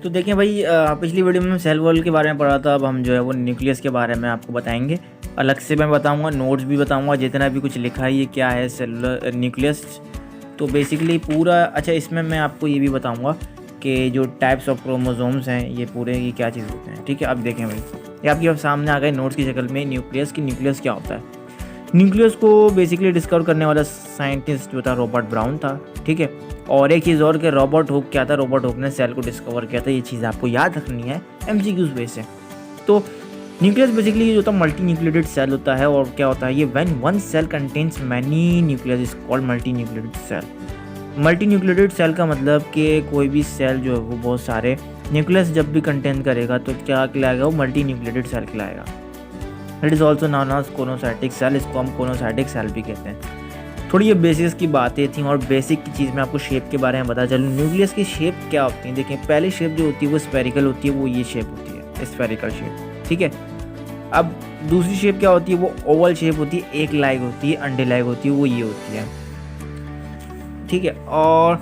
तो देखिए भाई, पिछली वीडियो में सेल वॉल के बारे में पढ़ा था। अब हम जो है वो न्यूक्लियस के बारे में आपको बताएंगे। अलग से मैं बताऊंगा, नोट्स भी बताऊंगा, जितना भी कुछ लिखा है ये क्या है सेलुलर न्यूक्लियस। तो बेसिकली पूरा अच्छा, इसमें मैं आपको ये भी बताऊंगा कि जो टाइप्स ऑफ क्रोमोसोम्स हैं ये पूरे ये क्या चीज़ होते हैं। ठीक है, अब देखें भाई, ये आपके सामने आ गए नोट्स की शक्ल में न्यूक्लियस की। न्यूक्लियस क्या होता है? न्यूक्लियस को बेसिकली डिस्कवर करने वाला साइंटिस्ट जो था रॉबर्ट ब्राउन था। ठीक है, और एक चीज़ और कि रॉबर्ट हुक क्या था, रॉबर्ट हुक ने सेल को डिस्कवर किया था। ये चीज़ आपको याद रखनी है एमसीक्यूज बेस से। तो न्यूक्लियस बेसिकली जो होता है मल्टी न्यूक्लिएटेड सेल होता है। और क्या होता है ये, when one cell contains many nucleus is called multi nucleated cell. Multi nucleated cell का मतलब कि कोई भी सेल जो है वो बहुत सारे न्यूक्लियस जब भी कंटेन करेगा तो क्या कहलाएगा, वो मल्टी न्यूक्लिएटेड सेल कहलाएगा। It is also known as coenocytic cell, इसको हम कोनोसाइटिक सेल भी कहते हैं। थोड़ी ये बेसिक्स की बातें थी और बेसिक की चीज़ मैं आपको शेप के बारे में बता चलूँ। न्यूक्लियस की शेप क्या होती है, देखिए पहली शेप जो होती है वो स्फेरिकल होती है, वो ये शेप होती है स्फेरिकल शेप। ठीक है, अब दूसरी शेप क्या होती है, वो ओवल शेप होती है, एक लाइक होती है, अंडे लाइक होती है, वो ये होती है। ठीक है, और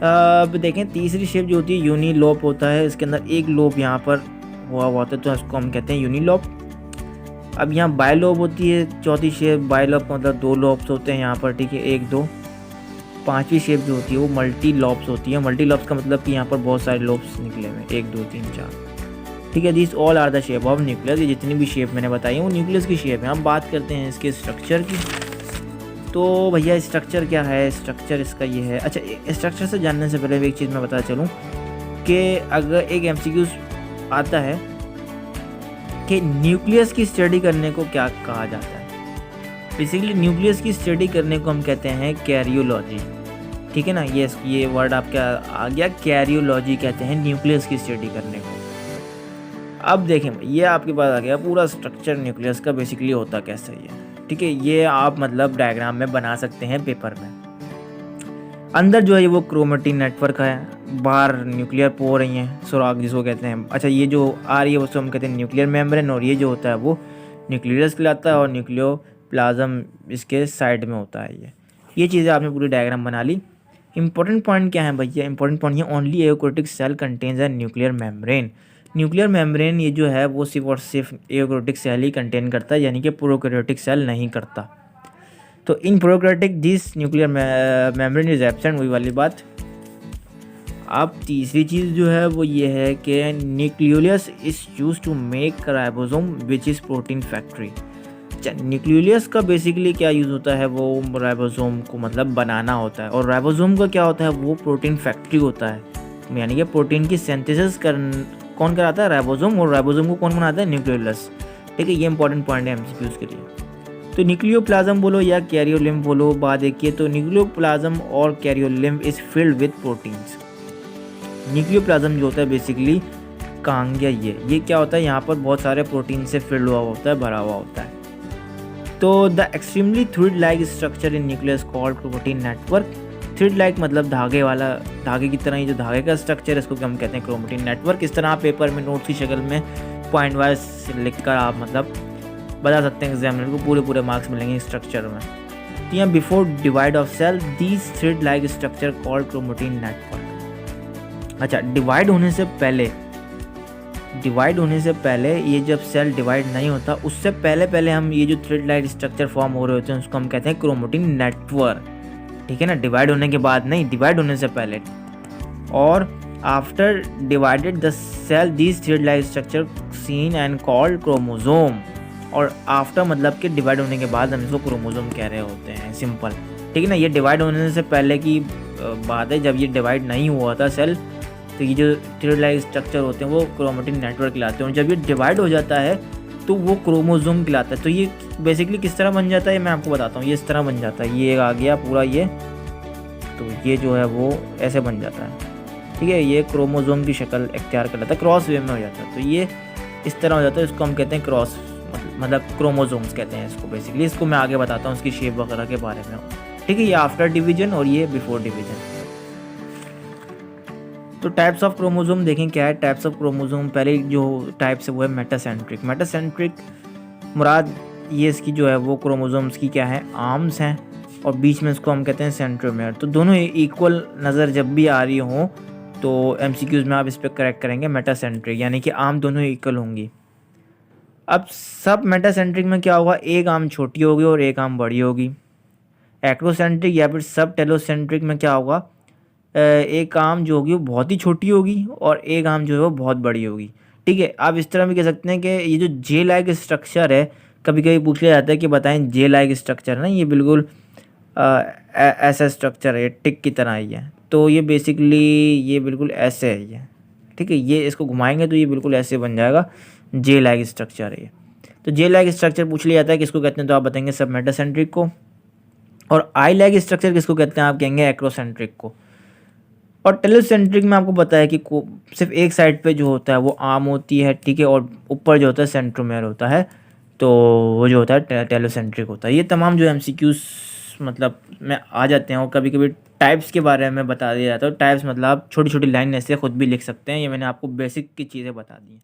अब देखें तीसरी शेप जो होती है यूनिलोप होता है, इसके अंदर एक लोब यहाँ पर हुआ होता है तो इसको हम कहते हैं यूनिलोप। अब यहाँ बायलोब होती है चौथी शेप, बायलोब का मतलब दो लॉब्स होते हैं यहाँ पर। ठीक है, एक दो। पांचवी शेप जो होती है वो मल्टी लॉब्स होती है। मल्टी लॉब्स का मतलब कि यहाँ पर बहुत सारे लॉब्स निकले हुए, 1 2 3 4। ठीक है, this all are the shape of nucleus. ये जितनी भी शेप मैंने बताई है वो न्यूक्लियस की शेप है। अब बात करते हैं इसके स्ट्रक्चर की। तो भैया स्ट्रक्चर क्या है, स्ट्रक्चर इसका ये है। अच्छा, स्ट्रक्चर से जानने से पहले एक चीज़ मैं बता चलूँ कि अगर एक एमसीक्यू आता है कि न्यूक्लियस की स्टडी करने को क्या कहा जाता है, बेसिकली न्यूक्लियस की स्टडी करने को हम कहते हैं कैरियोलॉजी। ठीक है ना, ये वर्ड आपका आ गया, कैरियोलॉजी कहते हैं न्यूक्लियस की स्टडी करने को। अब देखें ये आपके पास आ गया पूरा स्ट्रक्चर न्यूक्लियस का बेसिकली होता कैसे है। ठीक है, ये आप मतलब डायग्राम में बना सकते हैं पेपर में। अंदर जो है वो क्रोमेटिन नेटवर्क है, बाहर न्यूक्लियर पोर ही हैं, सुराग जिसको कहते हैं। अच्छा, ये जो आ रही है उसको हम कहते हैं न्यूक्लियर मेम्ब्रेन, और ये जो होता है वो न्यूक्लियस कहलाता है, और न्यूक्लियोप्लाज्म इसके साइड में होता है। ये चीज़ें आपने पूरी डायग्राम बना ली। इंपॉर्टेंट पॉइंट क्या है भैया, इंपॉर्टेंट पॉइंट ये only eukaryotic cell contains a nuclear membrane. Nuclear membrane ये जो है वो सिर्फ और सिर्फ एकोटिक सेल ही कंटेन करता है, यानी कि प्रोकैरियोटिक सेल नहीं करता। तो इन prokaryotic this nuclear membrane is absent, वही वाली बात। अब तीसरी चीज़ जो है वो ये है कि nucleolus is use to make ribosome which is protein factory. अच्छा, न्यूक्लियोलस का बेसिकली क्या यूज़ होता है, वो राइबोसोम को मतलब बनाना होता है, और राइबोसोम का क्या होता है, वो प्रोटीन फैक्ट्री होता है, यानी कि प्रोटीन की सिंथेसिस कौन कराता है, राइबोसोम, और राइबोसोम को कौन बनाता है, न्यूक्लियोलस। ठीक है, ये इंपॉर्टेंट पॉइंट है एमसीक्यूज के लिए। तो न्यूक्लियोप्लाज्म बोलो या कैरियोलिम्ब बोलो, बात देखिए तो न्यूक्लियोप्लाज्म और karyolymph is filled with proteins. Nucleoplasm जो होता है बेसिकली कहाँ गया, ये क्या होता है, यहाँ पर बहुत सारे प्रोटीन से फिल्ड हुआ होता है, भरा हुआ होता है। तो the extremely thread like structure in nucleus called protein network. Thread like मतलब धागे वाला, धागे की तरह ही जो धागे का स्ट्रक्चर है इसको हम कहते हैं क्रोमेटिन नेटवर्क। इस तरह आप पेपर में नोट्स की शक्ल में पॉइंट वाइज लिख कर आप मतलब बता सकते हैं एग्जामिनर को, पूरे मार्क्स मिलेंगे स्ट्रक्चर में। तो यहाँ before divide of cell these thread like structure called chromatin network. अच्छा, डिवाइड होने से पहले ये जब सेल डिवाइड नहीं होता उससे पहले हम ये जो थ्रेड लाइक स्ट्रक्चर फॉर्म हो रहे होते हैं उसको हम कहते हैं क्रोमेटिन नेटवर्क। ठीक है ना, डिवाइड होने के बाद नहीं, डिवाइड होने से पहले। और after divided the cell these thread like structure seen and called chromosome. और आफ्टर मतलब कि डिवाइड होने के बाद हम इसको क्रोमोसोम कह रहे होते हैं, सिंपल। ठीक है ना, ये डिवाइड होने से पहले की बात है, जब ये डिवाइड नहीं हुआ था सेल तो ये जो थ्रेड लाइक स्ट्रक्चर होते हैं वो क्रोमेटिन नेटवर्क कहलाते हैं, और जब ये डिवाइड हो जाता है तो वो क्रोमोसोम कहलाता है। तो ये बेसिकली किस तरह बन जाता है मैं आपको बताता हूँ। ये इस तरह बन जाता है, ये आ गया पूरा ये, तो ये जो है वो ऐसे बन जाता है। ठीक है, ये क्रोमोसोम की शक्ल इख्तियार कर लेता है, क्रॉस वे में हो जाता है। तो ये इस तरह हो जाता है, इसको हम कहते हैं क्रॉस, मतलब क्रोमोसोम्स कहते हैं इसको बेसिकली। इसको मैं आगे बताता हूँ उसकी शेप वगैरह के बारे में। ठीक है, ये आफ्टर डिवीजन और ये बिफोर डिवीजन। तो टाइप्स ऑफ क्रोमोसोम देखें क्या है। टाइप्स ऑफ क्रोमोसोम, पहले जो टाइप्स है वो है मेटासेंट्रिक। मेटासेंट्रिक मुराद ये इसकी जो है वो क्रोमोसोम्स की क्या है, आर्म्स हैं, और बीच में इसको हम कहते हैं सेंट्रोमेयर। तो दोनों इक्वल नज़र जब भी आ रही हो तो एमसीक्यूज़ में आप इस पर करेक्ट करेंगे मेटासेंट्रिक, यानी कि आर्म दोनों इक्वल होंगी। अब सब मेटासेंट्रिक में क्या होगा, एक आर्म छोटी होगी और एक आर्म बड़ी होगी। एक्रोसेंट्रिक या फिर सब टेलोसेंट्रिक में क्या होगा, एक आर्म जो होगी वो बहुत ही छोटी होगी और एक आर्म जो है वो बहुत बड़ी होगी। ठीक है, आप इस तरह भी कह सकते हैं कि ये जो जे लाइक स्ट्रक्चर है, कभी कभी पूछ लिया जाता है कि बताएं जे लाइक स्ट्रक्चर ना, ये बिल्कुल ऐसा स्ट्रक्चर है, टिक की तरह ही है। तो ये बेसिकली ये बिल्कुल ऐसे है ये। ठीक है, ये इसको घुमाएंगे तो ये बिल्कुल ऐसे बन जाएगा, जे लाइक स्ट्रक्चर है ये। तो जे लाइक स्ट्रक्चर पूछ लिया जाता है किसको कहते हैं, तो आप बताएंगे सब मेटासेंट्रिक को। और आई लाइक स्ट्रक्चर किसको कहते हैं, आप कहेंगे एक्रोसेंट्रिक को। और टेलोसेंट्रिक में आपको पता है कि सिर्फ एक साइड पे जो होता है वो आर्म होती है, ठीक है, और ऊपर जो होता है सेंट्रोमेयर होता है, तो वो जो होता है टेलोसेंट्रिक होता है। ये तमाम जो एमसीक्यूज मतलब में आ जाते हैं, और कभी कभी टाइप्स के बारे में बता दिया जाता है। टाइप्स मतलब आप छोटी छोटी लाइन ऐसे खुद भी लिख सकते हैं, ये मैंने आपको बेसिक की चीज़ें बता दी हैं।